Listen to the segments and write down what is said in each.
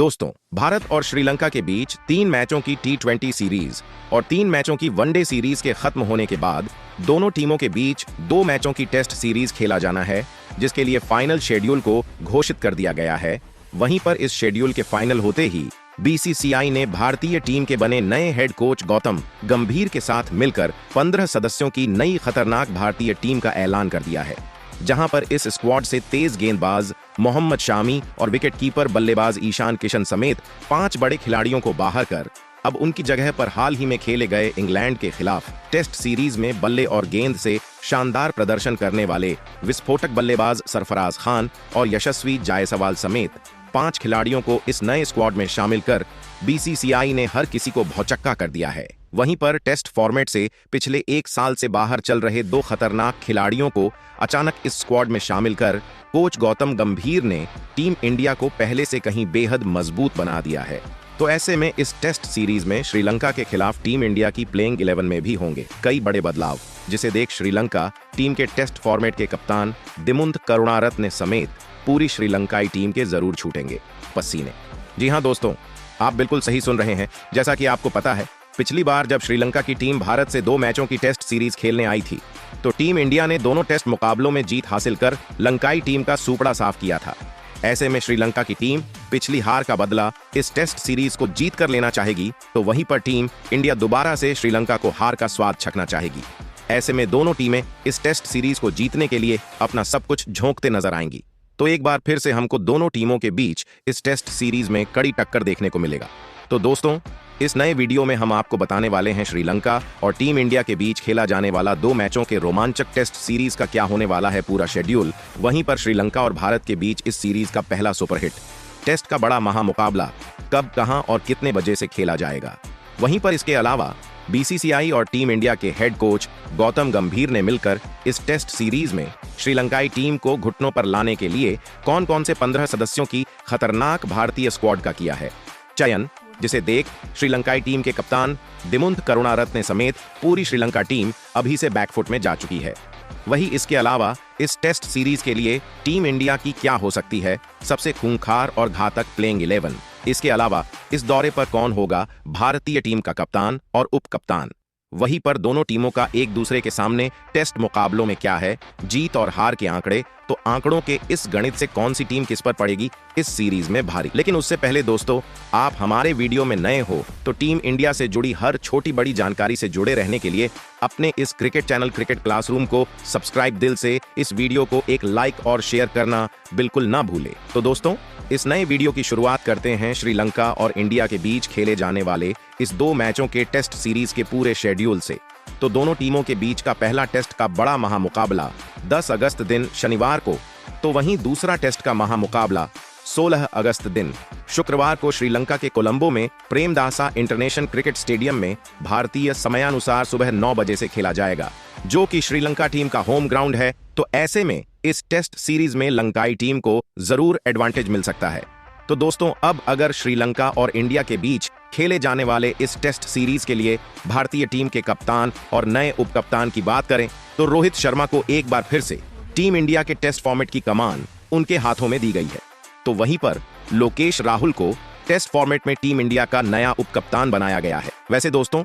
दोस्तों, भारत और श्रीलंका के बीच 3 मैचों की T20 सीरीज और 3 मैचों की वनडे सीरीज के खत्म होने के बाद दोनों टीमों के बीच 2 मैचों की टेस्ट सीरीज खेला जाना है, जिसके लिए फाइनल शेड्यूल को घोषित कर दिया गया है। वहीं पर इस शेड्यूल के फाइनल होते ही बीसीसीआई ने भारतीय टीम के बने नए हेड कोच गौतम गंभीर के साथ मिलकर 15 सदस्यों की नई खतरनाक भारतीय टीम का ऐलान कर दिया है, जहां पर इस स्क्वाड से तेज गेंदबाज मोहम्मद शामी और विकेटकीपर बल्लेबाज ईशान किशन समेत 5 बड़े खिलाड़ियों को बाहर कर अब उनकी जगह पर हाल ही में खेले गए इंग्लैंड के खिलाफ टेस्ट सीरीज में बल्ले और गेंद से शानदार प्रदर्शन करने वाले विस्फोटक बल्लेबाज सरफराज खान और यशस्वी जायसवाल समेत 5 खिलाड़ियों को इस नए स्क्वाड में शामिल कर बीसीसीआई ने हर किसी को भौचक्का कर दिया है। वहीं पर टेस्ट फॉर्मेट से पिछले 1 साल से बाहर चल रहे 2 खतरनाक खिलाड़ियों को अचानक इस स्क्वाड में शामिल कर कोच गौतम गंभीर ने टीम इंडिया को पहले से कहीं बेहद मजबूत बना दिया है। तो ऐसे में इस टेस्ट सीरीज में श्रीलंका के खिलाफ टीम इंडिया की प्लेइंग 11 में भी होंगे कई बड़े बदलाव, जिसे देख श्रीलंका टीम के टेस्ट फॉर्मेट के कप्तान दिमुथ करुणारत्ने समेत पूरी श्रीलंकाई टीम के जरूर छूटेंगे पसीने। जी हां दोस्तों, आप बिल्कुल सही सुन रहे हैं। जैसा कि आपको पता है, पिछली बार जब श्रीलंका की टीम भारत से 2 मैचों की टेस्ट सीरीज खेलने आई थी, तो टीम इंडिया ने दोनों टेस्ट मुकाबलों में जीत हासिल कर लंकाई टीम का सूपड़ा साफ किया था। ऐसे में श्रीलंका की टीम पिछली हार का बदला इस टेस्ट सीरीज को जीत कर लेना चाहेगी, तो वहीं पर टीम इंडिया दोबारा से श्रीलंका को हार का स्वाद चखना चाहेगी। ऐसे में दोनों टीमें इस टेस्ट सीरीज को जीतने के लिए अपना सब कुछ झोंकते नजर आएंगी। तो एक बार फिर से हमको दोनों टीमों के बीच इस टेस्ट सीरीज में कड़ी टक्कर देखने को मिलेगा। तो दोस्तों, इस नए वीडियो में हम आपको बताने वाले हैं श्रीलंका और टीम इंडिया के बीच खेला जाने वाला 2 मैचों के रोमांचक टेस्ट सीरीज का क्या होने वाला है पूरा शेड्यूल। वहीं पर श्रीलंका और भारत के बीच इस सीरीज का पहला सुपरहिट टेस्ट का बड़ा महामुकाबला कब, कहां और कितने बजे से खेला जाएगा। वहीं पर इसके अलावा बीसीसीआई और टीम इंडिया के हेड कोच गौतम गंभीर ने मिलकर इस टेस्ट सीरीज में श्रीलंकाई टीम को घुटनों पर लाने के लिए कौन कौन से 15 सदस्यों की खतरनाक भारतीय स्क्वाड का किया है चयन, जिसे देख श्रीलंकाई टीम के कप्तान दिमुथ करुणारत्ने समेत पूरी श्रीलंका टीम अभी से बैकफुट में जा चुकी है। वहीं इसके अलावा इस टेस्ट सीरीज के लिए टीम इंडिया की क्या हो सकती है सबसे खूंखार और घातक प्लेइंग 11। इसके अलावा इस दौरे पर कौन होगा भारतीय टीम का कप्तान और उप कप्तान। वहीं पर दोनों टीमों का एक दूसरे के सामने टेस्ट मुकाबलों में क्या है जीत और हार के आंकड़े, तो आंकड़ों के इस गणित से कौन सी टीम किस पर पड़ेगी इस सीरीज में भारी। लेकिन उससे पहले दोस्तों, आप हमारे वीडियो में नए हो तो टीम इंडिया से जुड़ी हर छोटी बड़ी जानकारी से जुड़े रहने के लिए अपने इस क्रिकेट चैनल क्रिकेट क्लासरूम को सब्सक्राइब दिल से, इस वीडियो को एक लाइक और शेयर करना बिल्कुल ना भूले। तो दोस्तों, इस नए वीडियो की शुरुआत करते हैं श्रीलंका और इंडिया के बीच खेले जाने वाले इस 2 मैचों के टेस्ट सीरीज के पूरे शेड्यूल से। तो दोनों टीमों के बीच का पहला टेस्ट का बड़ा महामुकाबला 10 अगस्त दिन शनिवार को, तो वहीं दूसरा टेस्ट का महामुकाबला 16 अगस्त दिन शुक्रवार को श्रीलंका के कोलंबो में प्रेमदासा इंटरनेशनल क्रिकेट स्टेडियम में भारतीय समयानुसार सुबह 9 बजे से खेला जाएगा, जो कि श्रीलंका टीम का होम ग्राउंड है। तो ऐसे में इस टेस्ट सीरीज में लंकाई टीम को जरूर एडवांटेज मिल सकता है। तो दोस्तों, अब अगर श्रीलंका और इंडिया के बीच खेले जाने वाले इस टेस्ट सीरीज के लिए भारतीय टीम के कप्तान और नए उप कप्तान की बात करें, तो रोहित शर्मा को एक बार फिर से टीम इंडिया के टेस्ट फॉर्मेट की कमान उनके हाथों में दी गई है। तो वहीं पर लोकेश राहुल को टेस्ट फॉर्मेट में टीम इंडिया का नया उप कप्तान बनाया गया है। वैसे दोस्तों,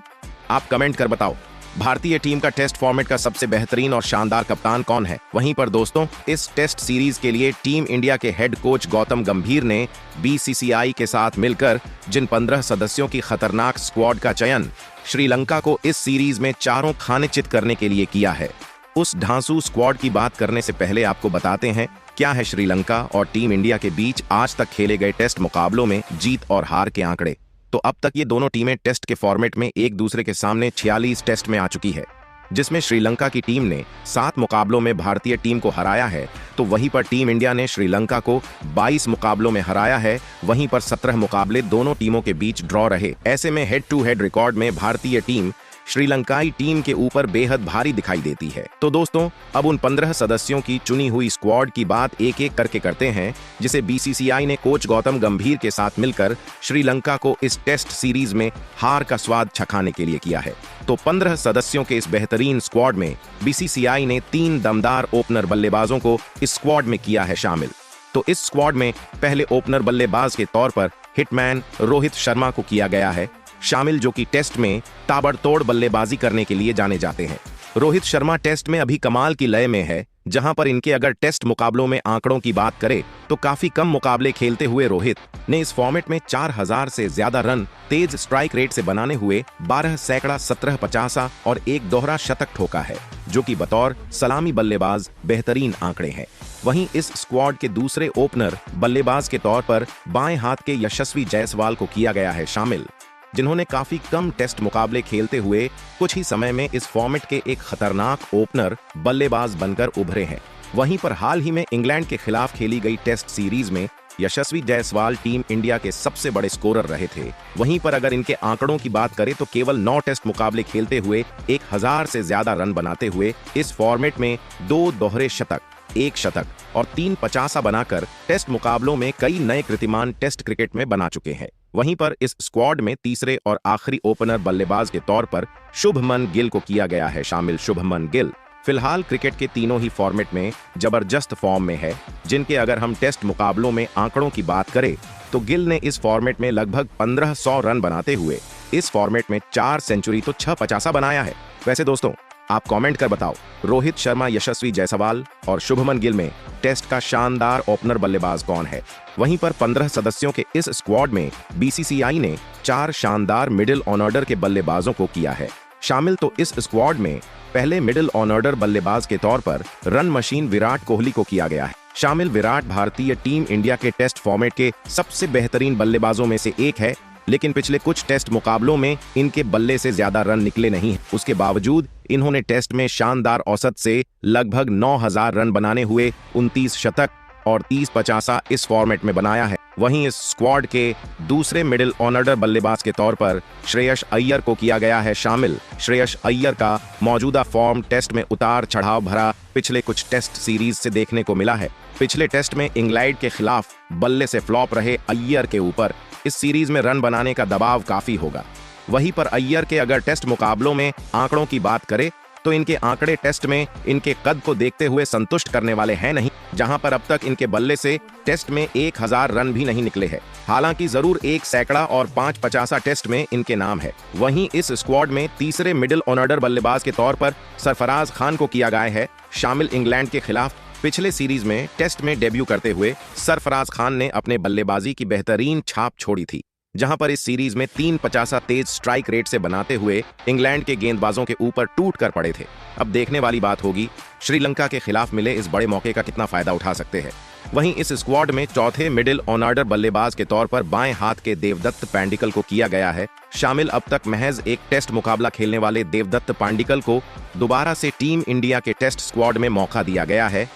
आप कमेंट कर बताओ, भारतीय टीम का टेस्ट फॉर्मेट का सबसे बेहतरीन और शानदार कप्तान कौन है। वहीं पर दोस्तों, इस टेस्ट सीरीज के लिए टीम इंडिया के हेड कोच गौतम गंभीर ने बीसीसीआई के साथ मिलकर जिन 15 सदस्यों की खतरनाक स्क्वाड का चयन श्रीलंका को इस सीरीज में चारों खाने चित करने के लिए किया है, उस ढांसू स्क्वाड की बात करने से पहले आपको बताते हैं क्या है श्रीलंका और टीम इंडिया के बीच आज तक खेले गए टेस्ट मुकाबलों में जीत और हार के आंकड़े। तो अब तक ये दोनों टीमें टेस्ट के फॉर्मेट में एक दूसरे के सामने 46 टेस्ट में आ चुकी है, जिसमें श्रीलंका की टीम ने 7 मुकाबलों में भारतीय टीम को हराया है, तो वहीं पर टीम इंडिया ने श्रीलंका को 22 मुकाबलों में हराया है। वहीं पर 17 मुकाबले दोनों टीमों के बीच ड्रॉ रहे। ऐसे में हेड टू हेड रिकॉर्ड में भारतीय टीम श्रीलंकाई टीम के ऊपर बेहद भारी दिखाई देती है। तो दोस्तों, अब उन 15 सदस्यों की चुनी हुई स्क्वाड की बात एक एक करके करते हैं, जिसे बीसीसीआई ने कोच गौतम गंभीर के साथ मिलकर श्रीलंका को इस टेस्ट सीरीज में हार का स्वाद चखाने के लिए किया है। तो 15 सदस्यों के इस बेहतरीन स्क्वाड में बीसीसीआई ने 3 दमदार ओपनर बल्लेबाजों को इस स्क्वाड में किया है शामिल। तो इस स्क्वाड में पहले ओपनर बल्लेबाज के तौर पर हिटमैन रोहित शर्मा को किया गया है शामिल, जो कि टेस्ट में ताबड़तोड़ बल्लेबाजी करने के लिए जाने जाते हैं। रोहित शर्मा टेस्ट में अभी कमाल की लय में है, जहां पर इनके अगर टेस्ट मुकाबलों में आंकड़ों की बात करें तो काफी कम मुकाबले खेलते हुए रोहित ने इस फॉर्मेट में 4000 से ज्यादा रन तेज स्ट्राइक रेट से बनाने हुए 12 सैकड़ा 17 पचासा और एक दोहरा शतक ठोका है, जो कि बतौर सलामी बल्लेबाज बेहतरीन आंकड़े हैं। वहीं इस स्क्वाड के दूसरे ओपनर बल्लेबाज के तौर पर बाएं हाथ के यशस्वी जायसवाल को किया गया है शामिल, जिन्होंने काफी कम टेस्ट मुकाबले खेलते हुए कुछ ही समय में इस फॉर्मेट के एक खतरनाक ओपनर बल्लेबाज बनकर उभरे हैं। वहीं पर हाल ही में इंग्लैंड के खिलाफ खेली गई टेस्ट सीरीज में यशस्वी जायसवाल टीम इंडिया के सबसे बड़े स्कोरर रहे थे। वहीं पर अगर इनके आंकड़ों की बात करें तो केवल 9 टेस्ट मुकाबले खेलते हुए 1000 से ज्यादा रन बनाते हुए इस फॉर्मेट में 2 दोहरे शतक, 1 शतक और 3 पचासा बनाकर टेस्ट मुकाबलों में कई नए कीर्तिमान टेस्ट क्रिकेट में बना चुके हैं। वहीं पर इस स्क्वाड में तीसरे और आखिरी ओपनर बल्लेबाज के तौर पर शुभमन गिल को किया गया है शामिल। शुभमन गिल फिलहाल क्रिकेट के तीनों ही फॉर्मेट में जबरदस्त फॉर्म में है, जिनके अगर हम टेस्ट मुकाबलों में आंकड़ों की बात करें तो गिल ने इस फॉर्मेट में लगभग 1500 रन बनाते हुए इस फॉर्मेट में 4 सेंचुरी तो 6 पचासा बनाया है। वैसे दोस्तों, आप कमेंट कर बताओ, रोहित शर्मा, यशस्वी जायसवाल और शुभमन गिल में टेस्ट का शानदार ओपनर बल्लेबाज कौन है? वहीं पर 15 सदस्यों के इस स्क्वाड में बीसीसीआई ने 4 शानदार मिडिल ऑन ऑर्डर के बल्लेबाजों को किया है शामिल। तो इस स्क्वाड में पहले मिडिल ऑन ऑर्डर बल्लेबाज के तौर पर रन मशीन विराट कोहली को किया गया है शामिल। विराट भारतीय टीम इंडिया के टेस्ट फॉर्मेट के सबसे बेहतरीन बल्लेबाजों में से एक है, लेकिन पिछले कुछ टेस्ट मुकाबलों में इनके बल्ले से ज्यादा रन निकले नहीं हैं। उसके बावजूद इन्होंने टेस्ट में शानदार औसत से लगभग 9000 रन बनाने हुए 29 शतक और 30 पचासा इस फॉर्मेट में बनाया है। वहीं इस स्क्वाड के दूसरे मिडिल ऑर्डर बल्लेबाज के तौर पर श्रेयस अय्यर को किया गया है शामिल। श्रेयस अय्यर का मौजूदा फॉर्म टेस्ट में उतार चढ़ाव भरा पिछले कुछ टेस्ट सीरीज से देखने को मिला है। पिछले टेस्ट में इंग्लैंड के खिलाफ बल्ले से फ्लॉप रहे अय्यर के ऊपर इस सीरीज में रन बनाने का दबाव काफी होगा। वहीं पर अय्यर के अगर टेस्ट मुकाबलों में आंकड़ों की बात करें तो इनके आंकड़े टेस्ट में इनके कद को देखते हुए संतुष्ट करने वाले हैं नहीं, जहां पर अब तक इनके बल्ले से टेस्ट में 1000 रन भी नहीं निकले हैं। हालांकि जरूर 1 सैकड़ा और 5 पचासा टेस्ट में इनके नाम है। वहीं इस स्क्वाड में तीसरे मिडिल ऑर्डर बल्लेबाज के तौर पर सरफराज खान को किया गया है शामिल। इंग्लैंड के खिलाफ पिछले सीरीज में टेस्ट में डेब्यू करते हुए सरफराज खान ने अपने बल्लेबाजी की बेहतरीन छाप छोड़ी थी, जहां पर इस सीरीज में 3 पचासा तेज स्ट्राइक रेट से बनाते हुए इंग्लैंड के गेंदबाजों के ऊपर टूट कर पड़े थे। अब देखने वाली बात होगी श्रीलंका के खिलाफ मिले इस बड़े मौके का कितना फायदा उठा सकते हैं। वहीं इस स्क्वाड में चौथे मिडिल ऑन ऑर्डर बल्लेबाज के तौर पर बाएं हाथ के देवदत्त पांडिकल को किया गया है शामिल। अब तक महज एक टेस्ट मुकाबला खेलने वाले देवदत्त पांडिकल को दोबारा से टीम इंडिया के टेस्ट स्क्वाड में मौका दिया गया है।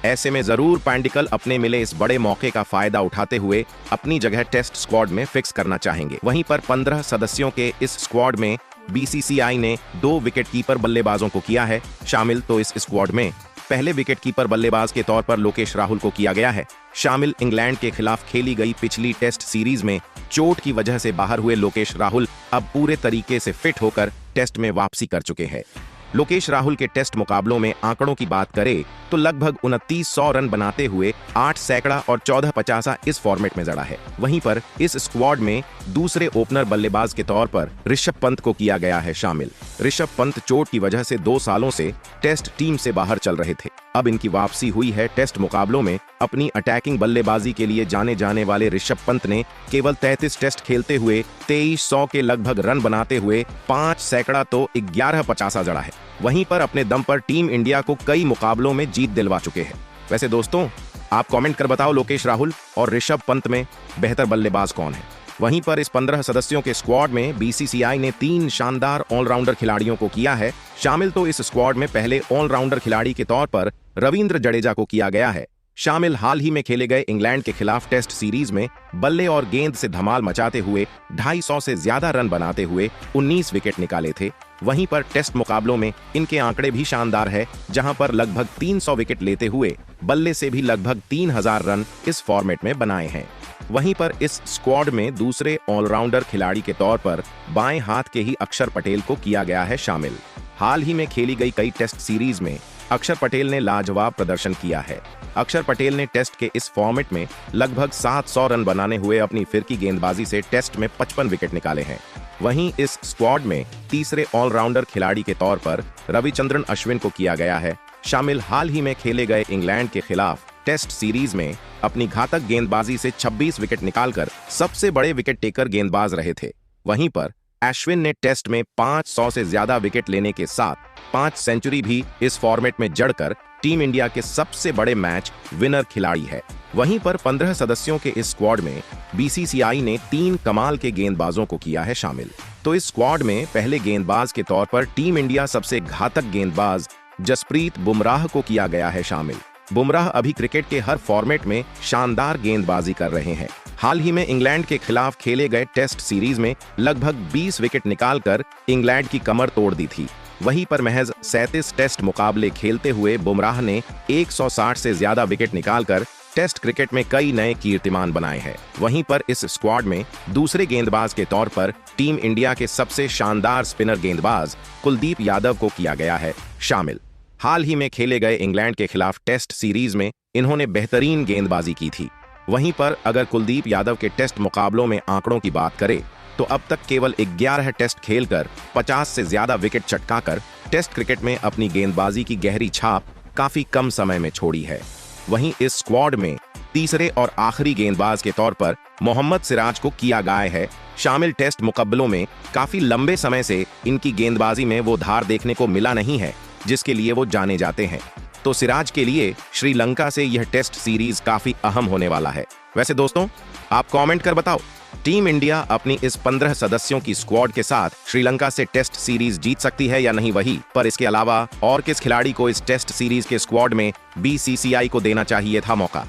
ऐसे में जरूर पांडिकल अपने मिले इस बड़े मौके का फायदा उठाते हुए अपनी जगह टेस्ट स्क्वाड में फिक्स करना चाहेंगे। वहीं पर 15 सदस्यों के इस स्क्वाड में बीसीसीआई ने 2 विकेटकीपर बल्लेबाजों को किया है शामिल। तो इस स्क्वाड में पहले विकेटकीपर बल्लेबाज के तौर पर लोकेश राहुल को किया गया है शामिल। इंग्लैंड के खिलाफ खेली गई पिछली टेस्ट सीरीज में चोट की वजह से बाहर हुए लोकेश राहुल अब पूरे तरीके से फिट होकर टेस्ट में वापसी कर चुके हैं। लोकेश राहुल के टेस्ट मुकाबलों में आंकड़ों की बात करें तो लगभग 2900 रन बनाते हुए 8 सैकड़ा और 14 पचासा इस फॉर्मेट में जड़ा है। वहीं पर इस स्क्वाड में दूसरे ओपनर बल्लेबाज के तौर पर ऋषभ पंत को किया गया है शामिल। ऋषभ पंत चोट की वजह से 2 सालों से टेस्ट टीम से बाहर चल रहे थे। अब इनकी वापसी हुई है टेस्ट मुकाबलों में। अपनी अटैकिंग बल्लेबाजी के लिए जाने जाने वाले ऋषभ पंत ने केवल 33 टेस्ट खेलते हुए 2300 के लगभग रन बनाते हुए 5 सैकड़ा तो 11 पचासा जड़ा है। वहीं पर अपने दम पर टीम इंडिया को कई मुकाबलों में जीत दिलवा चुके हैं। वैसे दोस्तों, आप कमेंट कर बताओ, लोकेश राहुल और ऋषभ पंत में बेहतर बल्लेबाज कौन है? वहीं पर इस 15 सदस्यों के स्क्वाड में बीसीसीआई ने 3 शानदार ऑलराउंडर खिलाड़ियों को किया है शामिल। तो इस स्क्वाड में पहले ऑलराउंडर खिलाड़ी के तौर पर रविंद्र जडेजा को किया गया है शामिल। हाल ही में खेले गए इंग्लैंड के खिलाफ टेस्ट सीरीज में बल्ले और गेंद से धमाल मचाते हुए 250 से ज्यादा रन बनाते हुए 19 विकेट निकाले थे। वहीं पर टेस्ट मुकाबलों में इनके आंकड़े भी शानदार है, जहां पर लगभग 300 विकेट लेते हुए बल्ले से भी लगभग 3000 रन इस फॉर्मेट में बनाए हैं। वहीं पर इस स्क्वाड में दूसरे ऑलराउंडर खिलाड़ी के तौर पर बाएं हाथ के ही अक्षर पटेल को किया गया है शामिल। हाल ही में खेली गई कई टेस्ट सीरीज में अक्षर पटेल ने लाजवाब प्रदर्शन किया है। अक्षर पटेल ने टेस्ट के इस फॉर्मेट में लगभग 700 रन बनाने हुए अपनी फिरकी गेंदबाजी से टेस्ट में 55 विकेट निकाले हैं। वहीं इस स्क्वाड में तीसरे ऑलराउंडर खिलाड़ी के तौर पर रविचंद्रन अश्विन को किया गया है शामिल। हाल ही में खेले गए इंग्लैंड के खिलाफ टेस्ट सीरीज में अपनी घातक गेंदबाजी से 26 विकेट निकालकर सबसे बड़े विकेट टेकर गेंदबाज रहे थे। वहीं पर अश्विन ने टेस्ट में 500 से ज्यादा विकेट लेने के साथ 5 सेंचुरी भी इस फॉर्मेट में जड़कर टीम इंडिया के सबसे बड़े मैच विनर खिलाड़ी है। वहीं पर 15 सदस्यों के इस स्क्वाड में बीसीसीआई ने 3 कमाल के गेंदबाजों को किया है शामिल। तो इस स्क्वाड में पहले गेंदबाज के तौर पर टीम इंडिया सबसे घातक गेंदबाज जसप्रीत बुमराह को किया गया है शामिल। बुमराह अभी क्रिकेट के हर फॉर्मेट में शानदार गेंदबाजी कर रहे हैं। हाल ही में इंग्लैंड के खिलाफ खेले गए टेस्ट सीरीज में लगभग 20 विकेट निकालकर इंग्लैंड की कमर तोड़ दी थी। वहीं पर महज 37 टेस्ट मुकाबले खेलते हुए बुमराह ने 160 से ज्यादा विकेट निकालकर टेस्ट क्रिकेट में कई नए कीर्तिमान बनाए हैं। वहीं पर इस स्क्वाड में दूसरे गेंदबाज के तौर पर टीम इंडिया के सबसे शानदार स्पिनर गेंदबाज कुलदीप यादव को किया गया है शामिल। हाल ही में खेले गए इंग्लैंड के खिलाफ टेस्ट सीरीज में इन्होंने बेहतरीन गेंदबाजी की थी। वहीं पर अगर कुलदीप यादव के टेस्ट मुकाबलों में आंकड़ों की बात करें तो अब तक केवल 11 टेस्ट खेलकर 50 से ज्यादा विकेट चटकाकर टेस्ट क्रिकेट में अपनी गेंदबाजी की गहरी छाप काफी कम समय में छोड़ी है। वहीं इस स्क्वाड में तीसरे और आखिरी गेंदबाज के तौर पर मोहम्मद सिराज को किया गया है शामिल। टेस्ट मुकाबलों में काफी लंबे समय से इनकी गेंदबाजी में वो धार देखने को मिला नहीं है जिसके लिए वो जाने जाते हैं। तो सिराज के लिए श्रीलंका से यह टेस्ट सीरीज काफी अहम होने वाला है। वैसे दोस्तों, आप कमेंट कर बताओ, टीम इंडिया अपनी इस 15 सदस्यों की स्क्वाड के साथ श्रीलंका से टेस्ट सीरीज जीत सकती है या नहीं वही पर इसके अलावा और किस खिलाड़ी को इस टेस्ट सीरीज के स्क्वाड में बीसीसीआई को देना चाहिए था मौका।